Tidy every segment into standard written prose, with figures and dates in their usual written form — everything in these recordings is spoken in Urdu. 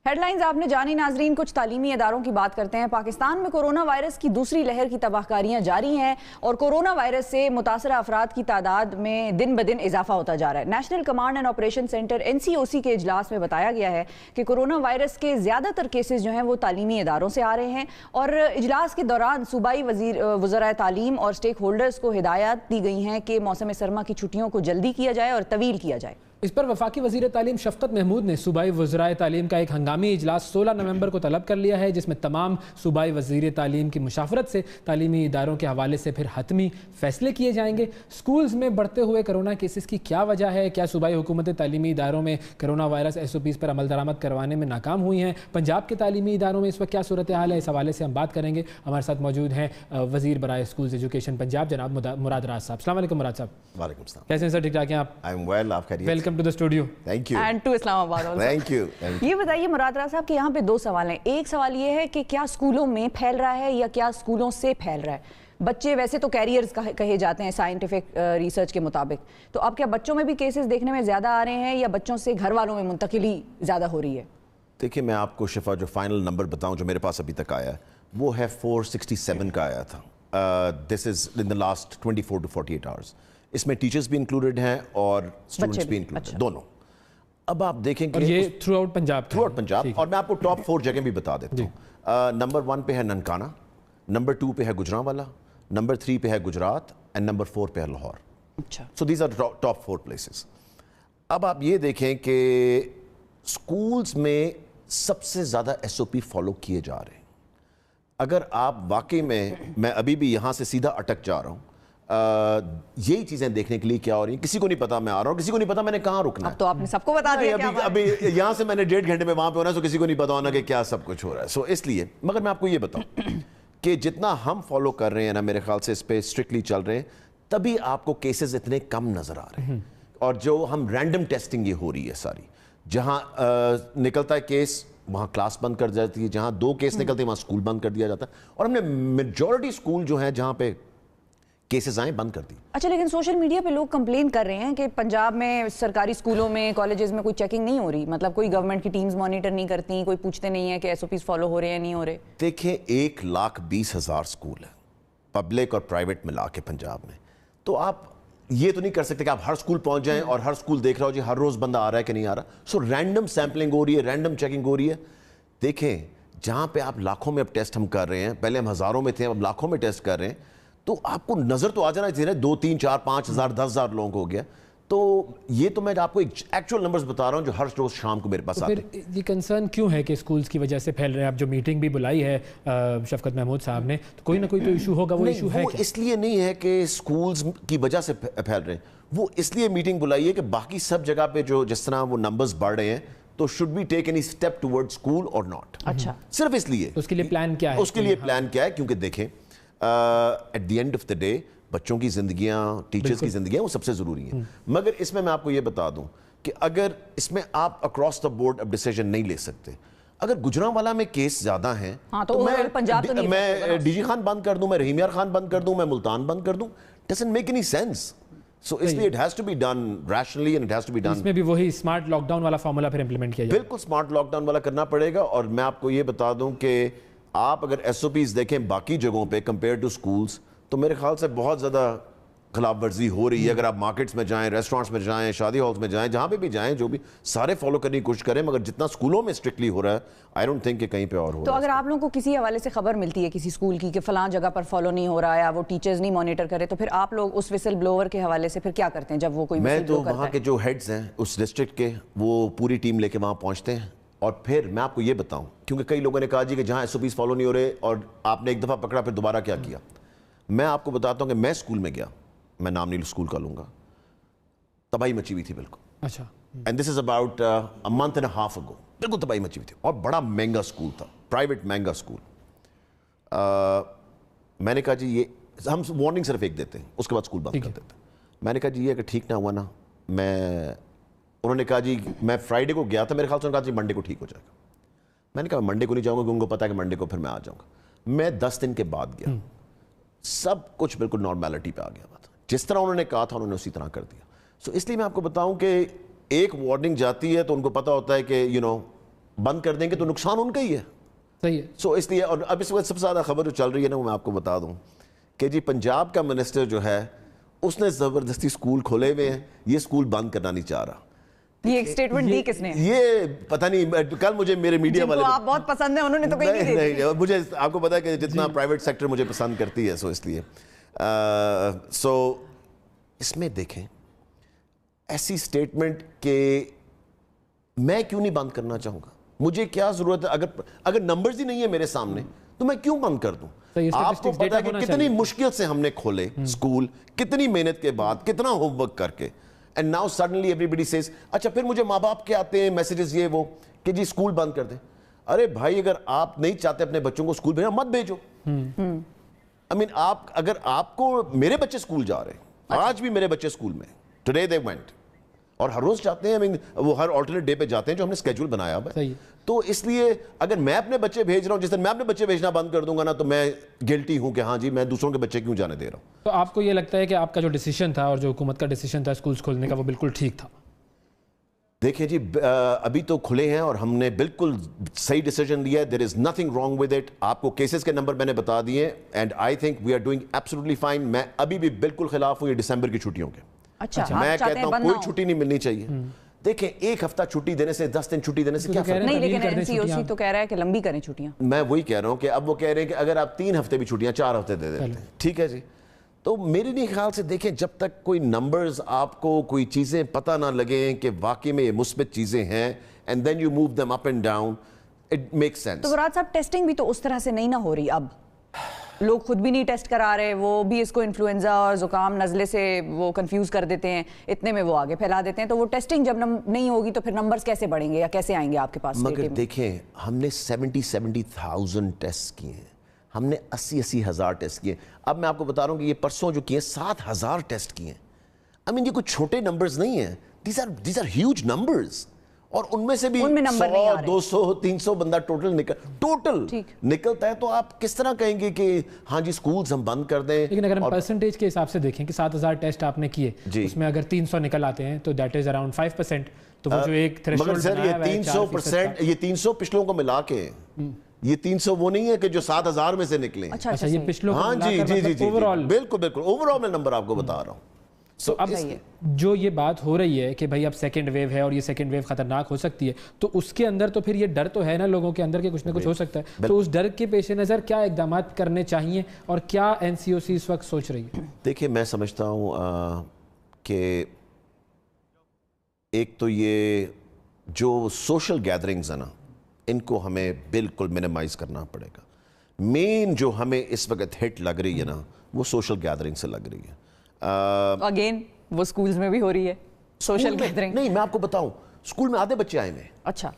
ہیڈ لائنز آپ نے جانی ناظرین، کچھ تعلیمی اداروں کی بات کرتے ہیں۔ پاکستان میں کورونا وائرس کی دوسری لہر کی تباہ کاریاں جاری ہیں اور کورونا وائرس سے متاثرہ افراد کی تعداد میں دن بدن اضافہ ہوتا جا رہا ہے۔ National command and operation centre NCOC کے اجلاس میں بتایا گیا ہے کہ کورونا وائرس کے زیادہ تر کیسز جو ہیں وہ تعلیمی اداروں سے آ رہے ہیں، اور اجلاس کے دوران صوبائی وزرائے تعلیم اور سٹیک ہولڈرز کو ہدایات دی گئی ہیں کہ موسم سرما کی چھٹیوں کو جلدی کیا جائے اور طویل کیا جائے۔ اس پر وفاقی وزیر تعلیم شفقت محمود نے صوبائی وزرائے تعلیم کا ایک ہنگامی اجلاس 16 نومبر کو طلب کر لیا ہے، جس میں تمام صوبائی وزیر تعلیم کی مشاورت سے تعلیمی اداروں کے حوالے سے پھر حتمی فیصلے کیے جائیں گے۔ سکولز میں بڑھتے ہوئے کرونا کیسز کی کیا وجہ ہے؟ کیا صوبائی حکومتیں تعلیمی اداروں میں کرونا وائرس SOPs پر عمل درآمد کروانے میں ناکام ہوئی ہیں؟ پنجاب کے تعلیمی اداروں میں اس وقت کیا صورتحال ہے؟ اس حوالے سے ہم بات کریں گے۔ ہمارے ساتھ موجود ہیں وزیر برائے اسکولز ایجوکیشن پنجاب جناب مراد راز صاحب۔ السلام علیکم مراد صاحب۔ وعلیکم السلام۔ کیسے ہیں سر؟ ٹھیک ٹھاک ہیں آپ؟ آئی ایم ویل، آپ خیریت؟ Welcome to the studio. Thank you and to Islamabad also. Thank you. یہ بتائیے مراد راز صاحب کہ یہاں پہ دو سوال ہیں۔ ایک سوال یہ ہے کہ کیا اسکولوں میں پھیل رہا ہے یا کیا اسکولوں سے پھیل رہا ہے؟ بچے ویسے تو کیریئرز کہے جاتے ہیں سائنٹیفک ریسرچ کے مطابق، تو اب کیا بچوں میں بھی کیسز دیکھنے میں زیادہ آ رہے ہیں یا بچوں سے گھر والوں میں منتقلی زیادہ ہو رہی ہے؟ دیکھیے، میں آپ کو شفا جو فائنل نمبر بتاؤں جو میرے پاس ابھی تک آیا ہے وہ ہے 467 کا آیا تھا۔ دس از ان دا لاسٹ 24 to 48 hours۔ اس میں ٹیچرز بھی انکلوڈڈ ہیں اور اسٹوڈنٹس بھی انکلوڈڈ ہیں، دونوں۔ اب آپ دیکھیں کہ یہ تھرو آؤٹ پنجاب، اور میں آپ کو ٹاپ 4 جگہ بھی بتا دیتا ہوں۔ نمبر 1 پہ ہے ننکانہ، نمبر 2 پہ ہے گجرانوالا، نمبر 3 پہ ہے گجرات، اینڈ نمبر 4 پہ ہے Lahore. So these are top 4 places. اب آپ یہ دیکھیں کہ اسکولز میں سب سے زیادہ SOP فالو کیے جا رہے ہیں۔ اگر آپ واقعی میں ابھی بھی یہاں سے سیدھا اٹک جا رہا ہوں یہی چیزیں دیکھنے کے لیے کیا ہو رہی ہیں۔ کسی کو نہیں پتا میں آ رہا ہوں، کسی کو نہیں پتا میں نے کہاں رکنا ہے۔ اب تو آپ نے سب کو بتا دیا ابھی یہاں سے میں نے 1.5 گھنٹے میں وہاں پہ ہونا ہے، تو کسی کو نہیں پتا ہونا کہ کیا سب کچھ ہو رہا ہے۔ سو اس لیے مگر میں آپ کو یہ بتاؤں کہ جتنا ہم فالو کر رہے ہیں نا، میرے خیال سے اس پہ اسٹرکٹلی چل رہے ہیں، تبھی آپ کو کیسز اتنے کم نظر آ رہے ہیں۔ اور جو ہم رینڈم ٹیسٹنگ یہ ہو رہی ہے ساری، جہاں نکلتا ہے کیس وہاں کلاس بند کر جاتی ہے، جہاں 2 کیس نکلتے ہیں وہاں اسکول بند کر دیا جاتا ہے، اور ہم نے میجورٹی اسکول جو ہیں جہاں پہ کیسز آئیں بند کر دی۔ اچھا، لیکن سوشل میڈیا پہ لوگ کمپلین کر رہے ہیں کہ پنجاب میں سرکاری اسکولوں میں کالجز میں کوئی چیکنگ نہیں ہو رہی، مطلب کوئی گورنمنٹ کی ٹیمز مانیٹر نہیں کرتی، کوئی پوچھتے نہیں ہے کہ SOPs فالو ہو رہے ہیں نہیں ہو رہے۔ دیکھیں 1,20,000 اسکول ہیں پبلک اور پرائیویٹ ملا کے پنجاب میں، تو آپ یہ تو نہیں کر سکتے کہ آپ ہر اسکول پہنچ جائیں اور ہر اسکول دیکھ رہا ہو جی ہر روز بندہ آ رہا ہے کہ نہیں آ رہا۔ سو رینڈم سیمپلنگ ہو رہی ہے، رینڈم چیکنگ ہو رہی ہے۔ دیکھیں جہاں پہ آپ لاکھوں میں اب ٹیسٹ ہم کر رہے ہیں، پہلے ہم ہزاروں میں تھے، اب لاکھوں میں ٹیسٹ کر رہے ہیں، تو آپ کو نظر تو آ جانا چاہیے 2 3 4 5 ہزار 10 ہزار لوگوں کو ہو گیا۔ تو یہ تو میں آپ کو ایکچوئل نمبرز بتا رہا ہوں جو ہر روز شام کو میرے پاس آتے ہیں۔ پھر یہ کنسرن کیوں ہے کہ اسکولز کی وجہ سے پھیل رہے ہیں؟ اب جو میٹنگ بھی بلائی ہے شفقت محمود صاحب نے، تو کوئی نہ کوئی تو ایشو ہوگا، وہ ایشو ہے وہ اس لیے نہیں ہے کہ اسکولز کی وجہ سے پھیل رہے ہیں، وہ اس لیے میٹنگ بلائی ہے کہ باقی سب جگہ پہ جو جس طرح وہ نمبرز بڑھ رہے ہیں تو should be take any step toward school اور ناٹ۔ اچھا، صرف اس لیے اس کے لیے پلان کیا ہے؟ اس کے لیے پلان کیا ہے؟ کیونکہ دیکھیں at the end of the day بچوں کی زندگیاں، ٹیچرز کی زندگیاں وہ سب سے ضروری ہیں۔ مگر اس میں آپ کو یہ بتا دوں کہ اگر اس میں آپ اکراس دا بورڈ اب ڈیسیجن نہیں لے سکتے۔ اگر گجرانوالا میں کیس زیادہ ہیں تو میں DG خان بند کر دوں، میں رحیم یار خان بند کر دوں، میں ملتان بند کر دوں، doesn't make any sense. So اس لیے it has to be done rationally and it has to be done. اس میں بھی وہی اسمارٹ لاک ڈاؤن والا فارمولا پھر امپلیمنٹ کیا جائے۔ بالکل اسمارٹ لاک ڈاؤن والا کرنا پڑے گا۔ اور میں آپ کو یہ بتا دوں کہ آپ اگر SOPs دیکھیں باقی جگہوں پہ کمپیئر ٹو اسکولس، تو میرے خیال سے بہت زیادہ خلاف ورزی ہو رہی ہے۔ اگر آپ مارکیٹس میں جائیں، ریسٹورانٹس میں جائیں، شادی ہالس میں جائیں، جہاں پہ بھی جائیں، جو بھی سارے فالو کرنے کی کوشش کریں، مگر جتنا اسکولوں میں اسٹرکٹلی ہو رہا ہے آئی ڈونٹ تھنک کہ کہیں پہ اور ہو رہا ہے۔ تو اگر آپ لوگوں کو کسی حوالے سے خبر ملتی ہے کسی اسکول کی کہ فلاں جگہ پر فالو نہیں ہو رہا ہے یا وہ ٹیچرز نہیں مانیٹر کرے، تو پھر آپ لوگ اس وسل بلوور کے حوالے سے پھر کیا کرتے ہیں جب وہ کوئی میں وسل بلو تو کرتا ہے؟ وہاں کے جو ہیڈز ہیں اس ڈسٹرکٹ کے، وہ پوری ٹیم لے کے وہاں پہنچتے ہیں، اور پھر میں آپ کو یہ بتاؤں، کیونکہ کئی لوگوں نے کہا جی کہ جہاں SOPs فالو نہیں ہو رہے اور آپ نے ایک دفعہ پکڑا پھر دوبارہ کیا کیا۔ میں آپ کو بتاتا ہوں کہ میں اسکول میں گیا، میں نام نہیں اسکول کا لوں گا، تباہی مچی ہوئی تھی بالکل۔ اچھا، and this is about a month and a half ago، بالکل تباہی مچی ہوئی تھی، اور بڑا مہنگا اسکول تھا، پرائیویٹ مہنگا اسکول۔ میں نے کہا جی یہ ہم وارننگ صرف ایک دیتے ہیں، اس کے بعد اسکول بند کر دیتے ہیں۔ میں نے کہا جی یہ اگر ٹھیک نہ ہوا نا، انہوں نے کہا جی میں فرائیڈے کو گیا تھا، میرے خیال سے انہوں نے کہا جی منڈے کو ٹھیک ہو جائے گا۔ میں نے کہا منڈے کو نہیں جاؤں گا کیونکہ ان کو پتا ہے کہ منڈے کو پھر میں آ جاؤں گا۔ میں 10 دن کے بعد گیا، سب کچھ بالکل نارمیلٹی پہ آ گیا ہوا تھا، جس طرح انہوں نے کہا تھا انہوں نے اسی طرح کر دیا۔ سو اس لیے میں آپ کو بتاؤں کہ ایک وارننگ جاتی ہے تو ان کو پتا ہوتا ہے کہ بند کر دیں گے تو نقصان ان کا ہی ہے. صحیح ہے. سو اس لیے, اور اب اس وقت سب سے زیادہ خبر جو چل رہی ہے نا وہ میں آپ کو بتا دوں کہ جی پنجاب کا منسٹر جو ہے اس نے زبردستی اسکول کھولے ہوئے ہیں, یہ اسکول بند کرنا نہیں چاہ رہا. یہ ایک سٹیٹمنٹ دی کس نے؟ یہ پتہ نہیں, کل مجھے میرے میڈیا والے, آپ بہت پسند ہیں, انہوں نے تو کہیں نہیں نہیں, مجھے آپ کو پتا ہے کہ جتنا پرائیویٹ سیکٹر مجھے پسند کرتی ہے, سو اس لیے سو اس میں دیکھیں ایسی سٹیٹمنٹ کہ میں کیوں نہیں بند کرنا چاہوں گا, مجھے کیا ضرورت ہے, اگر نمبرز ہی نہیں ہے میرے سامنے تو میں کیوں بند کر دوں. آپ کو پتا ہے کہ کتنی مشکل سے ہم نے کھولے اسکول, کتنی محنت کے بعد, کتنا ہوم ورک کر کے, and now suddenly everybody says اچھا پھر مجھے ماں باپ کے آتے ہیں میسیجز یہ وہ کہ جی اسکول بند کر دیں. ارے بھائی اگر آپ نہیں چاہتے اپنے بچوں کو اسکول بھیجنا مت بھیجو. I mean اگر آپ کو, میرے بچے اسکول جا رہے ہیں, آج بھی میرے بچے اسکول میں, today they went, اور ہر روز جاتے ہیں, I mean وہ ہر alternate day پہ جاتے ہیں جو ہم نے اسکیجول بنایا ہے. تو اس لیے اگر میں اپنے بچے بھیج رہا ہوں, جس دن میں اپنے بچے بھیجنا بند کر دوں گا نا تو میں گلٹی ہوں کہ ہاں جی میں دوسروں کے بچے کیوں جانے دے رہا ہوں. تو آپ کو یہ لگتا ہے کہ آپ کا جو ڈیسیشن تھا اور جو حکومت کا ڈیسیشن تھا اسکولز کھولنے کا وہ بالکل ٹھیک تھا؟ دیکھیں جی ابھی تو کھلے ہیں اور ہم نے بالکل صحیح ڈیسیجن لیا ہے. There is nothing wrong with it. آپ کو کیسز کے نمبر میں نے بتا دیے, and I think we are doing absolutely fine. میں ابھی بھی بالکل خلاف ہوں یہ دسمبر کی چھٹیوں کے. میں کہتا ہوں کوئی چھٹی نہیں ملنی چاہیے. دیکھیں ایک ہفتہ چھٹی دینے سے 10 دن چھٹی دینے سے کیا فرق؟ نہیں لیکن این سی او سی تو کہہ رہا ہے کہ لمبی کریں چھٹیاں. میں وہی کہہ رہا ہوں کہ اب وہ کہہ رہے ہیں کہ اگر آپ 3 ہفتے بھی چھٹیاں 4 ہفتے دے دیتے ہیں, ٹھیک ہے جی. تو میرے نہیں خیال سے دیکھیں جب تک کوئی نمبرز آپ کو کوئی چیزیں پتہ نہ لگیں کہ واقعی میں یہ مثبت چیزیں ہیں, and then you move them up and down, it makes sense. تو مراد صاحب ٹیسٹنگ بھی تو اس طرح سے نہیں نہ ہو رہی, اب لوگ خود بھی نہیں ٹیسٹ کرا رہے, وہ بھی اس کو انفلوئنزا اور زکام نزلے سے وہ کنفیوز کر دیتے ہیں, اتنے میں وہ آگے پھیلا دیتے ہیں. تو وہ ٹیسٹنگ جب نہیں ہوگی تو پھر نمبرز کیسے بڑھیں گے یا کیسے آئیں گے آپ کے پاس؟ مگر دیکھیں ہم نے 70,000 ٹیسٹ کیے ہیں, ہم نے 80,000 ٹیسٹ کیے. اب میں آپ کو بتا رہا ہوں کہ یہ پرسوں جو کیے 7,000 ٹیسٹ کیے ہیں. آئی مین یہ کوئی چھوٹے نمبرز نہیں ہیں, دیز آر ہیوج نمبرز, اور ان میں سے بھی 100 200 300 بندہ ٹوٹل نکلتا ہے. تو آپ کس طرح کہیں گے کہ ہاں جی سکولز ہم بند کر دیں؟ لیکن اگر ہم پرسنٹیج کے حساب سے دیکھیں کہ 7,000 ٹیسٹ آپ نے کیے, اس میں اگر 300 نکل آتے ہیں تو دیٹ از اراؤنڈ 5%. تو وہ جو ایک تھریشولڈ بنایا ہوا ہے 300%, یہ 300 پچھلوں کو ملا کے, یہ 300 وہ نہیں ہے کہ جو 7,000 میں سے نکلے. اچھا یہ پچھلوں کو ملا کر اوور آل, بالکل اوور آل میں نمبر آپ کو بتا رہا ہوں. تو اب جو یہ بات ہو رہی ہے کہ بھائی اب سیکنڈ ویو ہے اور یہ سیکنڈ ویو خطرناک ہو سکتی ہے, تو اس کے اندر تو پھر یہ ڈر تو ہے نا لوگوں کے اندر کہ کچھ نہ کچھ ہو سکتا ہے. تو اس ڈر کے پیش نظر کیا اقدامات کرنے چاہیے اور کیا این سی او سی اس وقت سوچ رہی ہے؟ دیکھیں میں سمجھتا ہوں کہ ایک تو یہ جو سوشل گیدرنگز ہیں نا ان کو ہمیں بالکل منیمائز کرنا پڑے گا. مین جو ہمیں اس وقت ہٹ لگ رہی ہے نا وہ سوشل گیدرنگ سے لگ رہی ہے. اگین وہ سکولز میں بھی ہو رہی ہے سوشل گیدرنگ. نہیں میں آپ کو بتاؤں سکول میں آدھے بچے آئے ہوئے. اچھا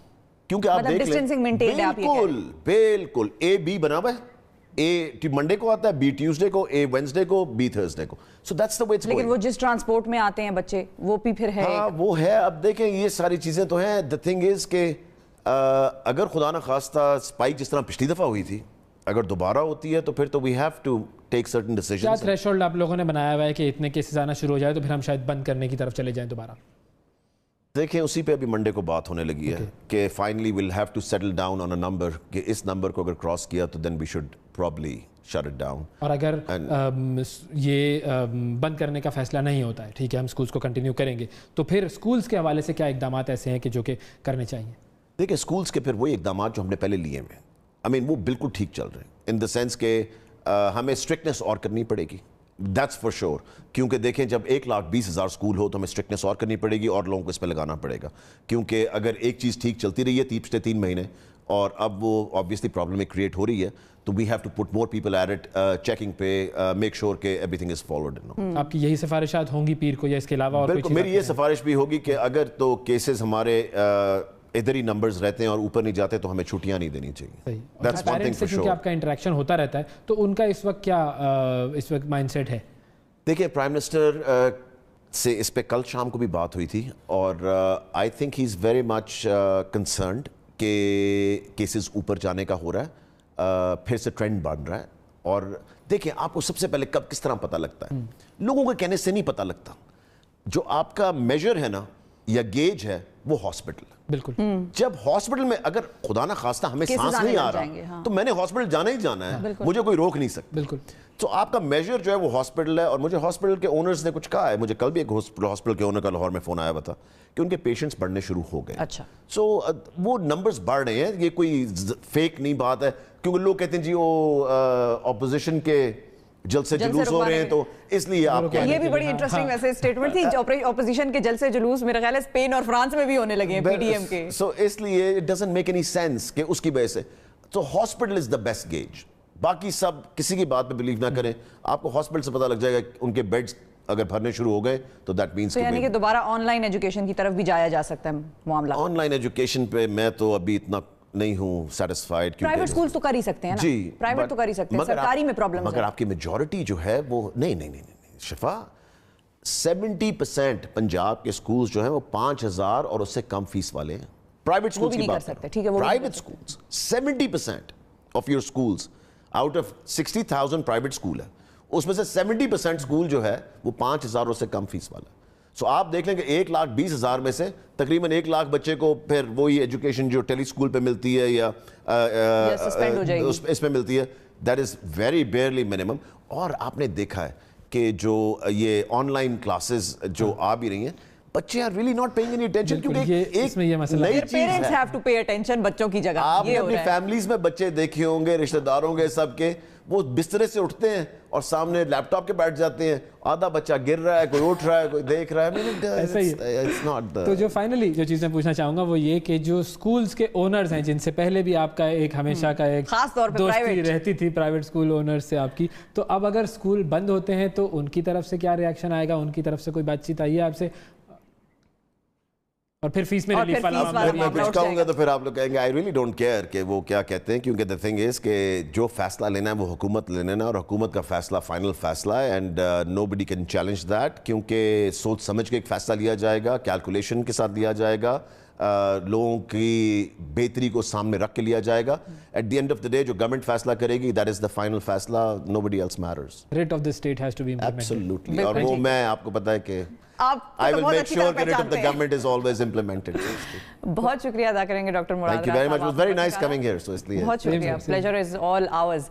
کیونکہ آپ دیکھ لیں بالکل اے بی بنا ہوا ہے, اے منڈے کو آتا ہے, بی ٹیوزڈے کو, اے وینسڈے کو, بی تھرسڈے کو. So that's the way it's going. لیکن وہ جس ٹرانسپورٹ میں آتے ہیں بچے وہ بھی پھر ہے. ہاں وہ ہے. اب دیکھیں یہ ساری چیزیں تو ہیں. دی تھنگ از کہ اگر خدا نہ خواستہ اسپائک جس طرح پچھلی دفعہ ہوئی تھی اگر دوبارہ ہوتی ہے تو پھر تو we have to take certain decisions. کیا تھریشولڈ آپ لوگوں نے بنایا ہوا ہے کہ اتنے کیسز آنا شروع ہو جائے تو پھر ہم شاید بند کرنے کی طرف چلے جائیں دوبارہ؟ دیکھیں اسی پہ ابھی منڈے کو بات ہونے لگی ہے کہ finally will have to settle down on a number کہ اس نمبر کو اگر کراس کیا تو then we should probably shut it down. اور اگر یہ بند کرنے کا فیصلہ نہیں ہوتا ہے, ٹھیک ہے ہم اسکولس کو کنٹینیو کریں گے, تو پھر اسکولس کے حوالے سے کیا اقدامات ایسے ہیں کہ جو کہ کرنے چاہیے؟ دیکھیں اسکولس کے پھر وہی اقدامات جو ہم نے پہلے لیے ہیں آئی مین وہ بالکل ٹھیک چل رہے ہیں ان دا سینس کہ ہمیں اسٹرکٹنیس اور کرنی پڑے گی. That's for sure. کیونکہ دیکھیں جب 1,20,000 اسکول ہو تو ہمیں اسٹرکٹنیس اور کرنی پڑے گی اور لوگوں کو اس پہ لگانا پڑے گا. کیونکہ اگر ایک چیز ٹھیک چلتی رہی ہے پچھلے 3 مہینے اور اب وہ آبویسلی پرابلم کریٹ ہو رہی ہے تو we have to put more people at it, checking پہ میک شیور کہ ایوری تھنگ از فالوڈ. آپ کی یہی سفارشات ہوں گی پیر کو یا اس کے علاوہ اور کوئی چیز؟ بالکل میری یہ سفارش بھی ہوگی کہ اگر تو کیسز ہمارے ادھر ہی نمبرز رہتے ہیں اور اوپر نہیں جاتے تو ہمیں چھٹیاں نہیں دینی چاہیے. That's one thing for sure. کیونکہ آپ کا انٹریکشن ہوتا رہتا ہے تو ان کا اس وقت کیا اس وقت مائنڈ سیٹ ہے؟ دیکھیں پرائم منسٹر سے اس پہ کل شام کو بھی بات ہوئی تھی اور I think he is very much concerned کہ کیسز اوپر جانے کا ہو رہا ہے, پھر سے ٹرینڈ بن رہا ہے. اور دیکھیں آپ کو سب سے پہلے کب کس طرح پتہ لگتا ہے؟ لوگوں کے کہنے سے نہیں پتہ لگتا. جو آپ کا میجر ہے نا یا گیج ہے وہ ہاسپٹل. بالکل. جب ہاسپٹل میں اگر خدا نہ خواستہ ہمیں سانس نہیں آ رہا تو میں نے ہاسپٹل جانا ہی جانا ہے, مجھے کوئی روک نہیں سکتا. بالکل. تو آپ کا میجر جو ہے وہ ہاسپٹل ہے. اور مجھے ہاسپٹل کے اونرز نے کچھ کہا ہے, مجھے کل بھی ایک ہاسپٹل کے اونر کا لاہور میں فون آیا ہوا تھا کہ ان کے پیشنٹس بڑھنے شروع ہو گئے. اچھا. سو وہ نمبرز بڑھ رہے ہیں, یہ کوئی فیک نہیں بات ہے, کیونکہ لوگ کہتے ہیں جی وہ اپوزیشن کے جلسے جلوس ہو رہے ہیں تو اس لیے آپ کہہ رہے ہیں. یہ بھی بڑی انٹرسٹنگ ویسے اسٹیٹمنٹ تھی, اپوزیشن کے جلسے جلوس میرا خیال ہے اسپین اور فرانس میں بھی ہونے لگے ہیں پی ڈی ایم کے. سو اس لیے it doesn't make any sense کہ اس کی وجہ سے. تو hospital is the best gauge, باقی سب کسی کی بات پہ بلیو نہ کریں. آپ کو ہاسپٹل سے پتہ لگ جائے گا ان کے بیڈز اگر بھرنے شروع ہو گئے تو دیٹ مینس یعنی کہ دوبارہ آن لائن ایجوکیشن کی طرف بھی جایا جا سکتا ہے معاملہ. آن لائن ایجوکیشن پہ میں تو ابھی اتنا نہیں ہوں سیٹسفائیڈ. پرائیویٹ سکولز تو کر ہی سکتے ہیں نا. جی پرائیویٹ تو کر ہی سکتے ہیں, سرکاری میں پرابلم ہے. مگر آپ کی میجورٹی جو ہے وہ نہیں شفا 70% پنجاب کے سکولز جو ہیں وہ 5,000 اور اس سے کم فیس والے ہیں. پرائیویٹ سکولز کی بات کرتے ہیں, private schools 70% of your schools out of 60,000 private school ہے, اس میں سے 70% سکول جو ہے وہ 5,000 اور سے کم فیس والا ہے. سو آپ دیکھ لیں کہ 1,20,000 میں سے تقریباً 1 لاکھ بچے کو پھر وہی ایجوکیشن جو ٹیلی اسکول پہ ملتی ہے یا اس پہ ملتی ہے, that is very barely minimum. اور آپ نے دیکھا ہے کہ جو یہ آن لائن کلاسز جو آ بھی رہی ہیں, بچے are really not paying any attention, کیونکہ ایک نئی چیز ہے. Parents have to pay attention بچوں کی جگہ. آپ نے اپنی فیملیز میں بچے دیکھے ہوں گے, رشتہ داروں کے سب کے, وہ بسترے سے اٹھتے ہیں اور سامنے لیپ ٹاپ کے بیٹھ جاتے ہیں, آدھا بچہ گر رہا ہے, کوئی اٹھ رہا ہے, کوئی دیکھ رہا ہے. تو جو فائنلی جو چیز میں پوچھنا چاہوں گا وہ یہ کہ جو اسکولز کے اونرز ہیں جن سے پہلے بھی آپ کا ایک ہمیشہ کا ایک خاص طور پہ دوستی رہتی تھی پرائیویٹ اسکول اونرز سے آپ کی, تو اب اگر اسکول بند ہوتے ہیں تو ان کی طرف سے کیا ریئیکشن آئے گا, ان کی طرف سے کوئی بات چیت آئی ہے آپ سے؟ اور پھر فیس میں ریلیف والا میں کچھ کہوں گا تو پھر آپ لوگ کہیں گے آئی ریئلی ڈونٹ کیئر کہ وہ کیا کہتے ہیں, کیونکہ دا تھنگ از کہ جو فیصلہ لینا ہے وہ حکومت لینا ہے, اور حکومت کا فیصلہ فائنل فیصلہ ہے, and nobody can challenge that, کیونکہ سوچ سمجھ کے ایک فیصلہ لیا جائے گا, کیلکولیشن کے ساتھ لیا جائے گا, لوگوں کی بہتری کو سامنے رکھ کے لیا جائے گا. At the end of the day جو گورنمنٹ فیصلہ کرے گی دیٹ از دا فائنل فیصلہ, nobody else matters. Rest of the state has to be absolutely. اور وہ میں آپ کو پتہ ہے کہ I will make sure that the government is always implemented. بہت شکریہ ادا کریں گے doctor Murad. Thank you very much. It was very nice coming here. So اس لیے بہت شکریہ. Pleasure is all ours.